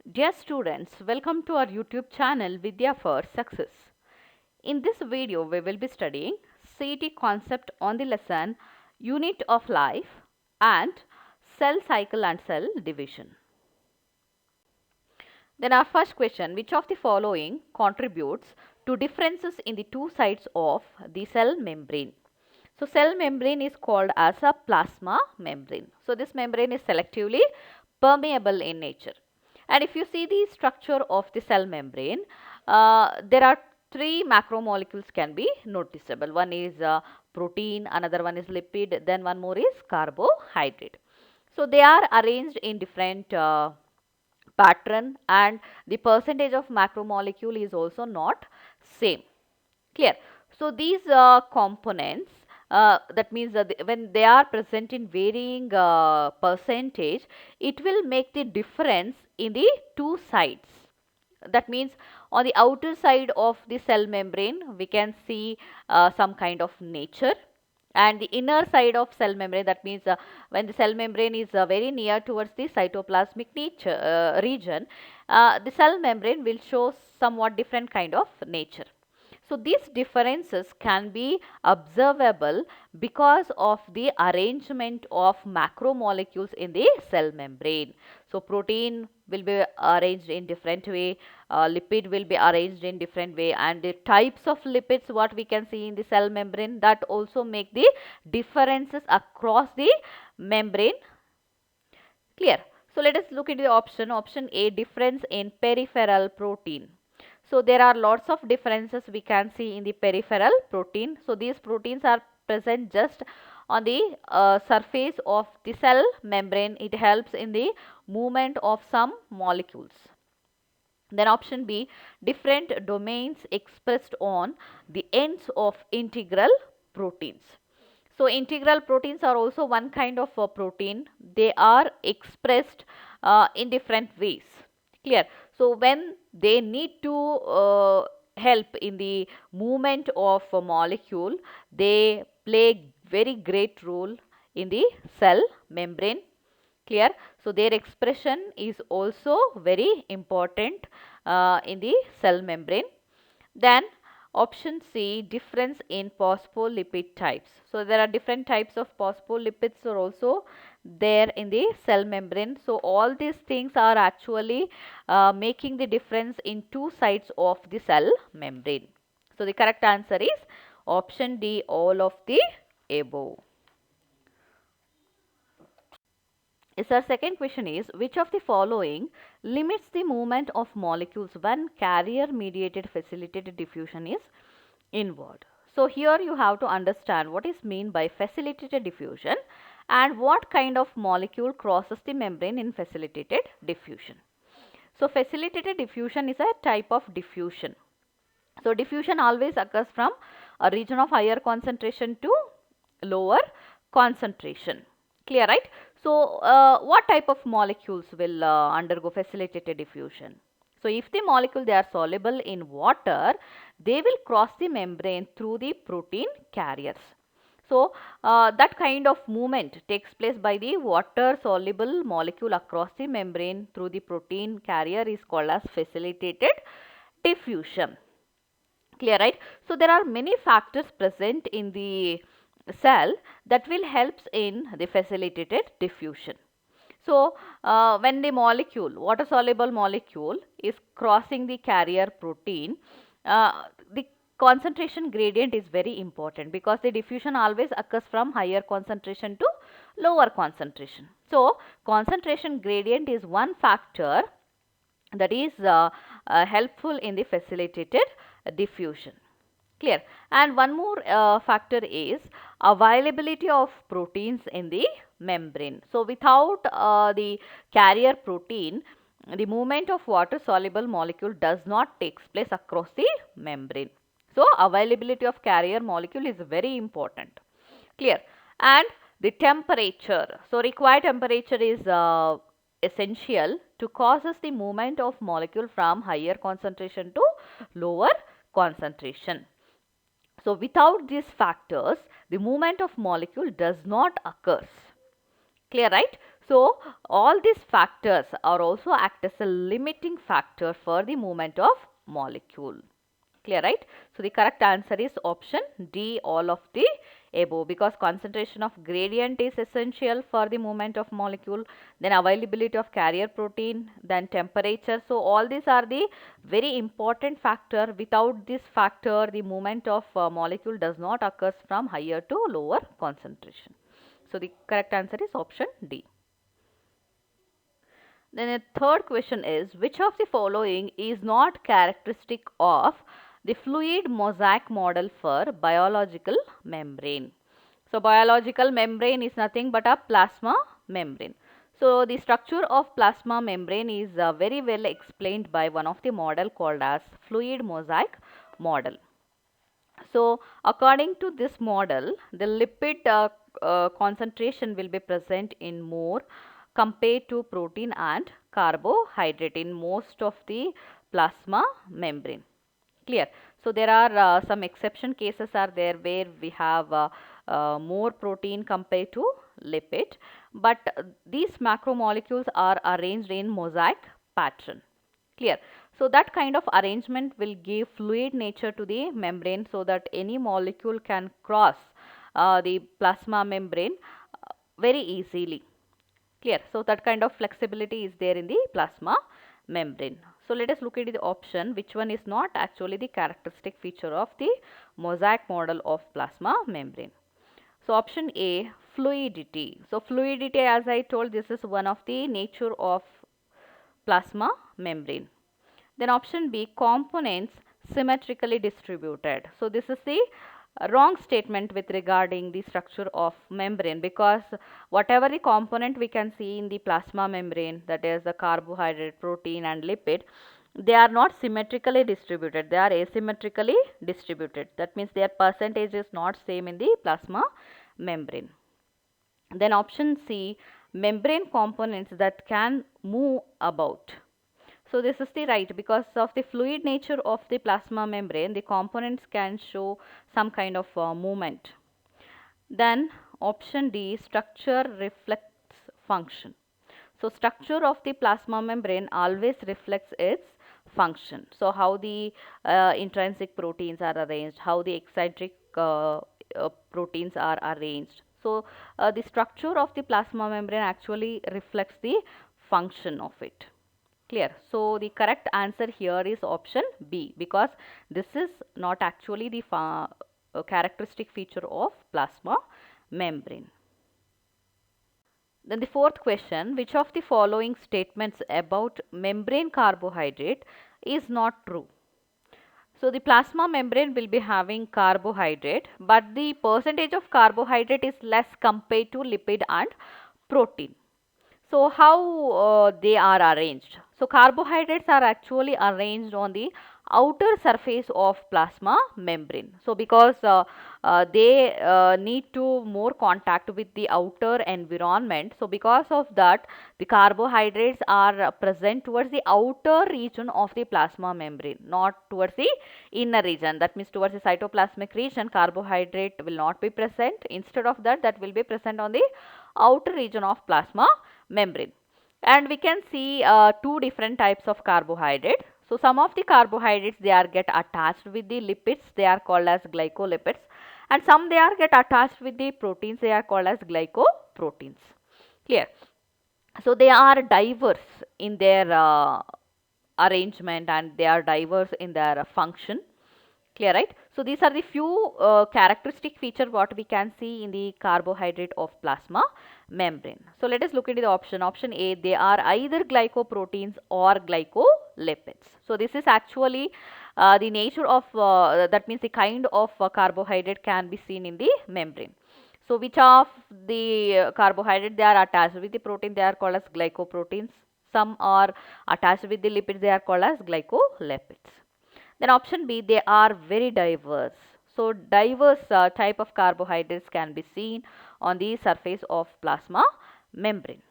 Dear students, welcome to our YouTube channel Vidya for Success. In this video, we will be studying CET concept on the lesson Unit of Life and Cell Cycle and Cell Division. Then our first question, which of the following contributes to differences in the two sides of the cell membrane? So, cell membrane is called as a plasma membrane. So, this membrane is selectively permeable in nature. And if you see the structure of the cell membrane, there are three macromolecules can be noticeable. One is protein, another one is lipid, then one more is carbohydrate. So, they are arranged in different pattern, and the percentage of macromolecule is also not same. Clear? So, these components, that means that when they are present in varying percentage, it will make the difference in the two sides. That means on the outer side of the cell membrane we can see some kind of nature, and the inner side of cell membrane, that means when the cell membrane is very near towards the cytoplasmic nature region, the cell membrane will show somewhat different kind of nature. So, these differences can be observable because of the arrangement of macromolecules in the cell membrane. So, protein will be arranged in different way, lipid will be arranged in different way, and the types of lipids what we can see in the cell membrane, that also make the differences across the membrane. Clear? So, let us look into the option A, difference in peripheral protein. So, there are lots of differences we can see in the peripheral protein. So, these proteins are present just on the surface of the cell membrane. It helps in the movement of some molecules. Then option B, different domains expressed on the ends of integral proteins. So, integral proteins are also one kind of protein. They are expressed in different ways. Clear? So, when they need to help in the movement of a molecule, they play very great role in the cell membrane. Clear? So, their expression is also very important in the cell membrane. Then option C, difference in phospholipid types. So, there are different types of phospholipids are also there in the cell membrane. So, all these things are actually making the difference in two sides of the cell membrane. So, the correct answer is option D, all of the above. Yes, our second question is, which of the following limits the movement of molecules when carrier mediated facilitated diffusion is involved? So, here you have to understand what is mean by facilitated diffusion and what kind of molecule crosses the membrane in facilitated diffusion. So, facilitated diffusion is a type of diffusion. So, diffusion always occurs from a region of higher concentration to lower concentration. Clear, right? So, what type of molecules will undergo facilitated diffusion? So, if the molecule they are soluble in water, they will cross the membrane through the protein carriers. So, that kind of movement takes place by the water soluble molecule across the membrane through the protein carrier is called as facilitated diffusion. Clear, right? So, there are many factors present in the cell that will helps in the facilitated diffusion. So, when the molecule, water soluble molecule is crossing the carrier protein, the concentration gradient is very important because the diffusion always occurs from higher concentration to lower concentration. So, concentration gradient is one factor that is helpful in the facilitated diffusion. Clear? And one more factor is availability of proteins in the membrane. So, without the carrier protein, the movement of water soluble molecule does not takes place across the membrane. So, availability of carrier molecule is very important. Clear? And the temperature. So, required temperature is essential to causes the movement of molecule from higher concentration to lower concentration. So, without these factors, the movement of molecule does not occurs. Clear, right? So all these factors are also act as a limiting factor for the movement of molecule. Clear, right? So the correct answer is option D, all of the above, because concentration of gradient is essential for the movement of molecule, then availability of carrier protein, then temperature. So all these are the very important factor. Without this factor, the movement of molecule does not occurs from higher to lower concentration. So the correct answer is option D. Then the third question is, which of the following is not characteristic of the fluid mosaic model for biological membrane? So biological membrane is nothing but a plasma membrane. So the structure of plasma membrane is very well explained by one of the model called as fluid mosaic model. So according to this model, the lipid concentration will be present in more compared to protein and carbohydrate in most of the plasma membrane. Clear. So there are some exception cases are there where we have more protein compared to lipid, but these macromolecules are arranged in mosaic pattern. Clear. So that kind of arrangement will give fluid nature to the membrane so that any molecule can cross the plasma membrane very easily. Clear. So that kind of flexibility is there in the plasma membrane. So let us look at the option which one is not actually the characteristic feature of the mosaic model of plasma membrane. So option A, fluidity. So fluidity, as I told, this is one of the nature of plasma membrane. Then option B, components symmetrically distributed. So this is the wrong statement with regarding the structure of membrane, because whatever the component we can see in the plasma membrane, that is the carbohydrate, protein and lipid, they are not symmetrically distributed, they are asymmetrically distributed. That means their percentage is not same in the plasma membrane. Then option C, membrane components that can move about. So this is the right, because of the fluid nature of the plasma membrane, the components can show some kind of movement. Then option D, structure reflects function. So structure of the plasma membrane always reflects its function. So how the intrinsic proteins are arranged, how the extrinsic proteins are arranged. So the structure of the plasma membrane actually reflects the function of it. Clear. So the correct answer here is option B, because this is not actually the characteristic feature of plasma membrane. Then the fourth question, which of the following statements about membrane carbohydrate is not true? So the plasma membrane will be having carbohydrate, but the percentage of carbohydrate is less compared to lipid and protein. So how they are arranged? So carbohydrates are actually arranged on the outer surface of plasma membrane. So because they need to more contact with the outer environment, so because of that the carbohydrates are present towards the outer region of the plasma membrane, not towards the inner region. That means towards the cytoplasmic region carbohydrate will not be present. Instead of that, that will be present on the outer region of plasma membrane. And we can see two different types of carbohydrate. So some of the carbohydrates, they are get attached with the lipids, they are called as glycolipids, and some they are get attached with the proteins, they are called as glycoproteins. Clear. So they are diverse in their arrangement and they are diverse in their function. Clear, right? So these are the few characteristic feature what we can see in the carbohydrate of plasma membrane. So let us look into the option. Option A, they are either glycoproteins or glycolipids. So this is actually the nature of that means the kind of carbohydrate can be seen in the membrane. So which of the carbohydrate they are attached with the protein, they are called as glycoproteins. Some are attached with the lipids, they are called as glycolipids. Then option B, they are very diverse. So diverse type of carbohydrates can be seen on the surface of plasma membrane.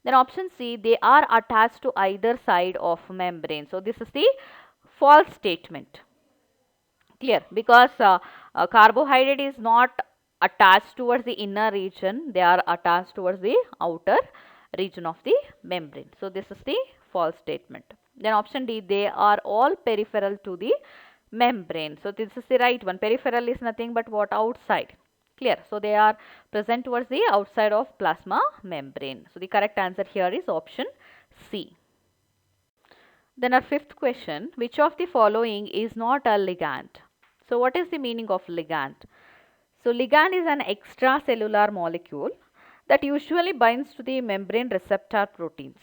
Then option C, they are attached to either side of membrane. So this is the false statement. Clear, because carbohydrate is not attached towards the inner region, they are attached towards the outer region of the membrane. So this is the false statement. Then option D, they are all peripheral to the membrane. So this is the right one. Peripheral is nothing but what? Outside. Clear. So they are present towards the outside of plasma membrane. So the correct answer here is option C. Then our fifth question, which of the following is not a ligand? So what is the meaning of ligand? So ligand is an extracellular molecule that usually binds to the membrane receptor proteins.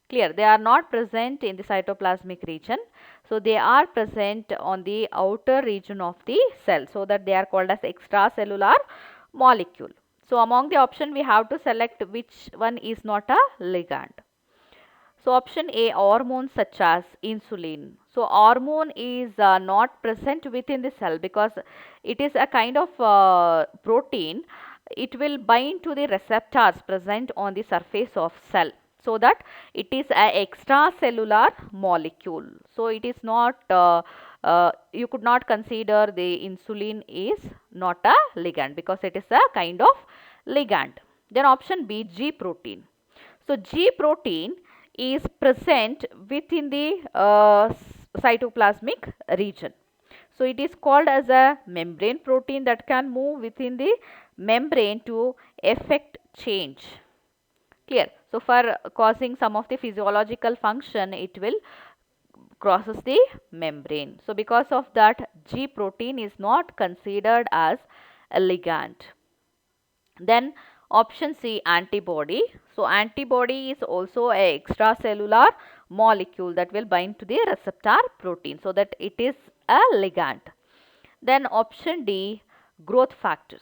Clear, they are not present in the cytoplasmic region. So they are present on the outer region of the cell, so that they are called as extracellular molecule. So among the option we have to select which one is not a ligand. So option A, hormones such as insulin. So hormone is not present within the cell because it is a kind of protein. It will bind to the receptors present on the surface of cell, so that it is a extracellular molecule. So it is not you could not consider the insulin is not a ligand because it is a kind of ligand. Then option B, G protein. So G protein is present within the cytoplasmic region. So it is called as a membrane protein that can move within the membrane to effect change. Clear. So for causing some of the physiological function, it will crosses the membrane. So because of that, G protein is not considered as a ligand. Then option C, antibody. So antibody is also a extracellular molecule that will bind to the receptor protein, so that it is a ligand. Then option D, growth factors.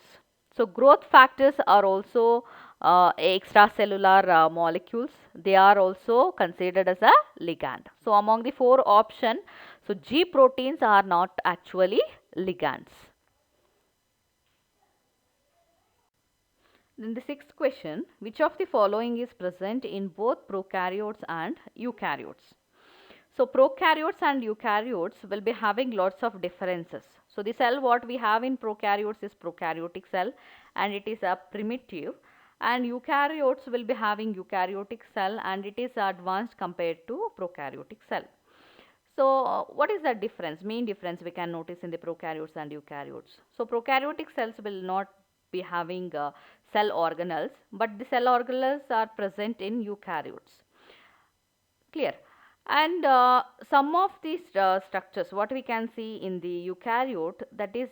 So growth factors are also extracellular molecules. They are also considered as a ligand. So among the four options, so G proteins are not actually ligands. Then the sixth question, which of the following is present in both prokaryotes and eukaryotes? So prokaryotes and eukaryotes will be having lots of differences. So the cell what we have in prokaryotes is prokaryotic cell, and it is a primitive, and eukaryotes will be having eukaryotic cell, and it is advanced compared to prokaryotic cell. So what is the difference? Main difference we can notice in the prokaryotes and eukaryotes. So prokaryotic cells will not be having cell organelles, but the cell organelles are present in eukaryotes. Clear. And some of these structures what we can see in the eukaryote, that is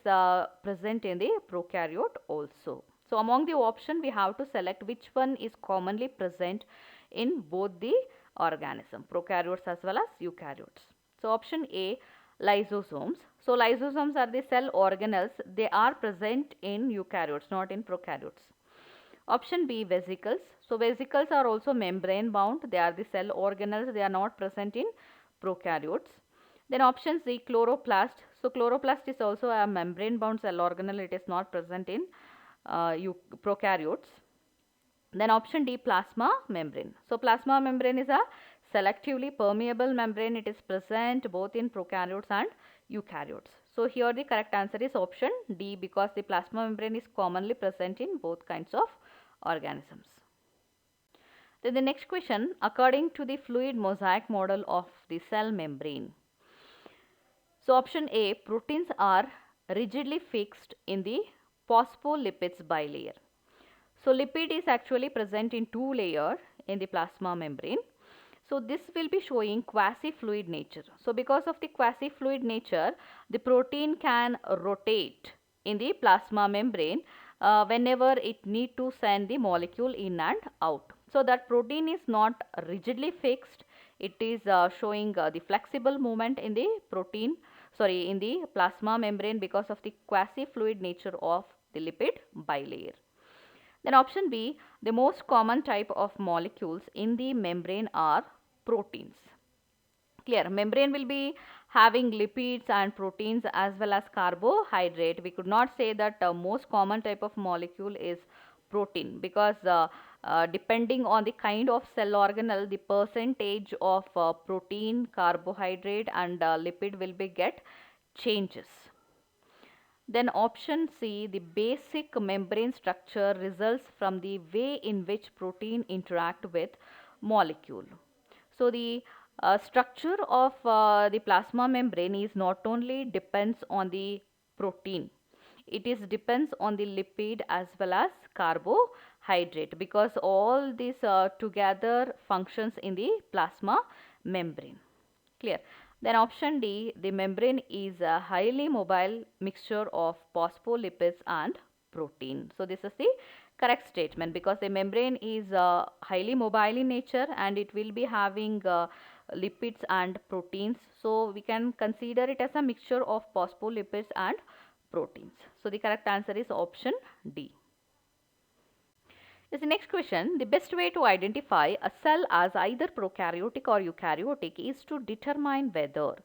present in the prokaryote also. So among the option we have to select which one is commonly present in both the organism, prokaryotes as well as eukaryotes. So option A, lysosomes. So lysosomes are the cell organelles. They are present in eukaryotes, not in prokaryotes. Option B, vesicles. So vesicles are also membrane bound. They are the cell organelles. They are not present in prokaryotes. Then option C, chloroplast. So chloroplast is also a membrane bound cell organelle. It is not present in prokaryotes. Then option D, plasma membrane. So plasma membrane is a selectively permeable membrane. It is present both in prokaryotes and eukaryotes. So here the correct answer is option D, because the plasma membrane is commonly present in both kinds of organisms. Then the next question, according to the fluid mosaic model of the cell membrane. So option A, proteins are rigidly fixed in the phospholipids bilayer. So lipid is actually present in two layers in the plasma membrane. So this will be showing quasi-fluid nature. So because of the quasi-fluid nature, the protein can rotate in the plasma membrane whenever it need to send the molecule in and out. So that protein is not rigidly fixed. It is showing the flexible movement in the in the plasma membrane because of the quasi-fluid nature of the lipid bilayer. Then option B, the most common type of molecules in the membrane are proteins. Clear. Membrane will be having lipids and proteins as well as carbohydrate. We could not say that most common type of molecule is protein, because depending on the kind of cell organelle, the percentage of protein, carbohydrate and lipid will be get changes. Then option C, the basic membrane structure results from the way in which protein interact with molecule. So the structure of the plasma membrane is not only depends on the protein, it is depends on the lipid as well as carbohydrate, because all these together functions in the plasma membrane. Clear. Then option D, the membrane is a highly mobile mixture of phospholipids and protein. So this is the correct statement, because the membrane is highly mobile in nature and it will be having lipids and proteins. So we can consider it as a mixture of phospholipids and proteins. So the correct answer is option D. Is the next question. The best way to identify a cell as either prokaryotic or eukaryotic is to determine whether.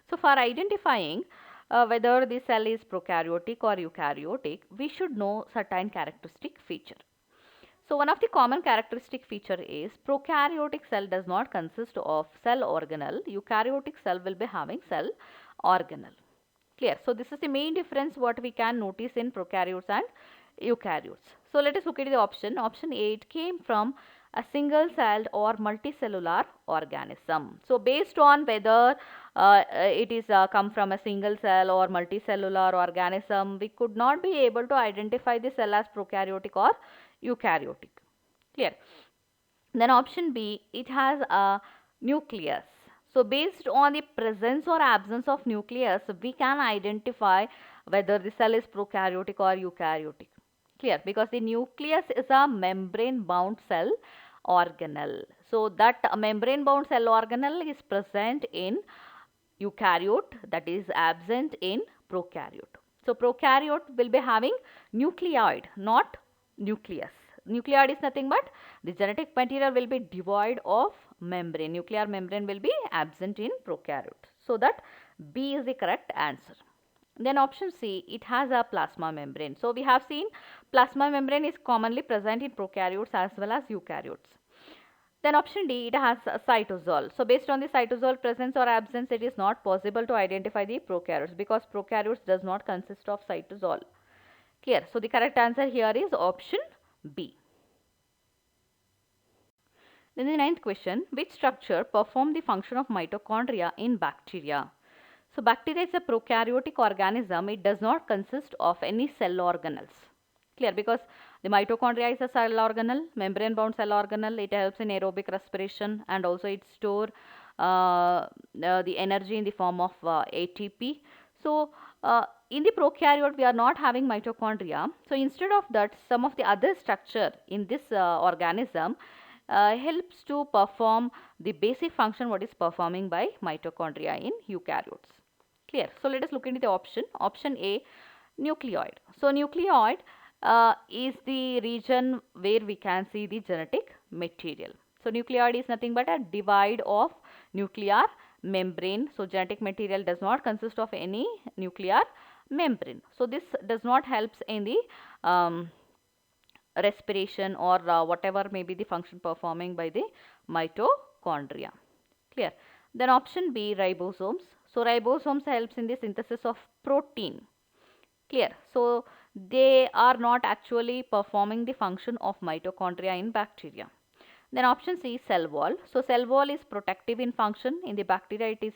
So for identifying whether the cell is prokaryotic or eukaryotic, we should know certain characteristic feature. So one of the common characteristic feature is prokaryotic cell does not consist of cell organelle. Eukaryotic cell will be having cell organelle. Clear. So this is the main difference what we can notice in prokaryotes and eukaryotes. So let us look at the option. Option A, it came from a single celled or multicellular organism. So based on whether it is come from a single cell or multicellular organism, we could not be able to identify the cell as prokaryotic or eukaryotic. Clear. Then option B, it has a nucleus. So based on the presence or absence of nucleus, we can identify whether the cell is prokaryotic or eukaryotic. Clear, because the nucleus is a membrane bound cell organelle. So that membrane bound cell organelle is present in eukaryote, that is absent in prokaryote. So prokaryote will be having nucleoid, not nucleus. Nucleoid is nothing but the genetic material will be devoid of membrane. Nuclear membrane will be absent in prokaryote. So that B is the correct answer. Then option C, it has a plasma membrane. So we have seen plasma membrane is commonly present in prokaryotes as well as eukaryotes. Then option D, it has a cytosol. So based on the cytosol presence or absence, it is not possible to identify the prokaryotes, because prokaryotes does not consist of cytosol. Clear. So the correct answer here is option B. Then the ninth question, which structure perform the function of mitochondria in bacteria? So bacteria is a prokaryotic organism. It does not consist of any cell organelles. Clear, because the mitochondria is a cell organelle, membrane bound cell organelle. It helps in aerobic respiration and also it store the energy in the form of ATP. So in the prokaryote we are not having mitochondria. So instead of that, some of the other structure in this organism helps to perform the basic function what is performing by mitochondria in eukaryotes. Clear. So let us look into the option. Option A, nucleoid. So nucleoid is the region where we can see the genetic material. So nucleoid is nothing but a divide of nuclear membrane. So genetic material does not consist of any nuclear membrane. So this does not helps in the respiration or whatever may be the function performing by the mitochondria. Clear. Then option B, ribosomes. So ribosomes helps in the synthesis of protein. Clear. So they are not actually performing the function of mitochondria in bacteria. Then option C, cell wall. So cell wall is protective in function. In the bacteria it is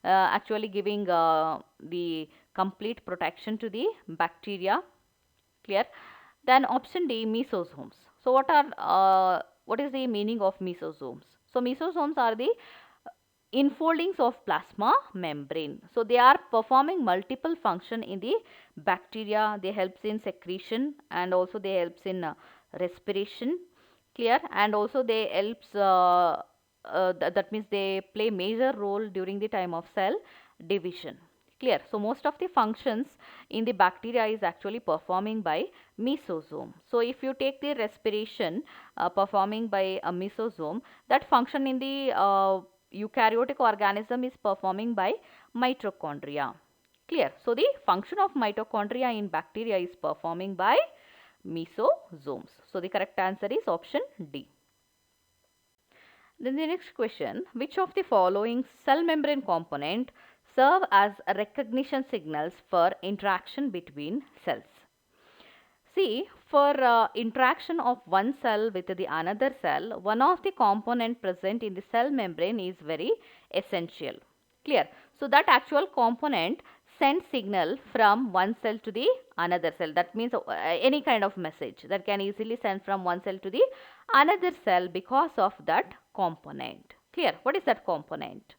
actually giving the complete protection to the bacteria. Clear. Then option D, mesosomes. So what is the meaning of mesosomes? So mesosomes are the infoldings of plasma membrane. So they are performing multiple function in the bacteria. They helps in secretion and also they helps in respiration. Clear. And also they helps that means they play major role during the time of cell division. Clear. So most of the functions in the bacteria is actually performing by mesosome. So if you take the respiration performing by a mesosome, that function in the eukaryotic organism is performing by mitochondria. Clear. So the function of mitochondria in bacteria is performing by mesosomes. So the correct answer is option D. Then the next question, which of the following cell membrane component serve as recognition signals for interaction between cells. See, for interaction of one cell with the another cell, one of the component present in the cell membrane is very essential. Clear? So, that actual component sends signal from one cell to the another cell. That means any kind of message that can easily send from one cell to the another cell because of that component. Clear? What is that component?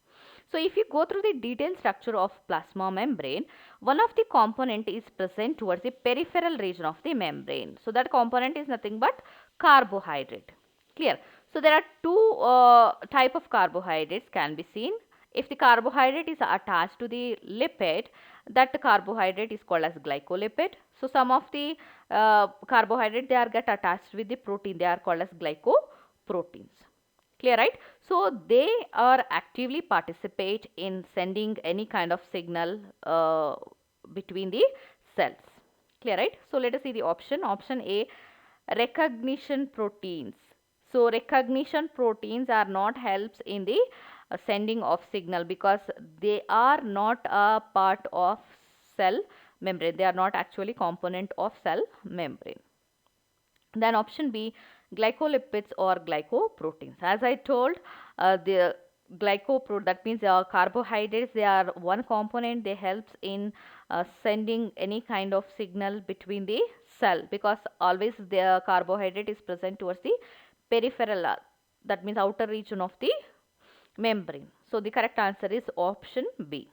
So, if you go through the detailed structure of plasma membrane, one of the component is present towards the peripheral region of the membrane. So, that component is nothing but carbohydrate. Clear? So, there are two type of carbohydrates can be seen. If the carbohydrate is attached to the lipid, that carbohydrate is called as glycolipid. So, some of the carbohydrate they are get attached with the protein, they are called as glycoproteins. Clear, right? So, they are actively participate in sending any kind of signal between the cells. Clear, right? So, let us see the option. Option A, recognition proteins. So, recognition proteins are not helps in the sending of signal because they are not a part of cell membrane. They are not actually component of cell membrane. Then option B, glycolipids or glycoproteins. As I told, the that means carbohydrates, they are one component, they helps in sending any kind of signal between the cell because always the carbohydrate is present towards the peripheral, that means outer region of the membrane. So, the correct answer is option B.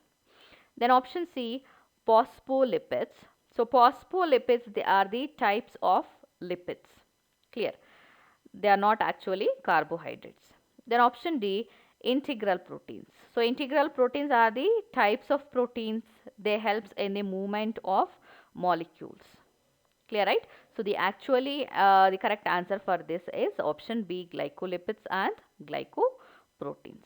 Then option C, phospholipids. So, phospholipids, they are the types of lipids. Clear? They are not actually carbohydrates. Then option D, integral proteins. So, integral proteins are the types of proteins. They helps in the movement of molecules. Clear, right? So, the correct answer for this is option B, glycolipids and glycoproteins.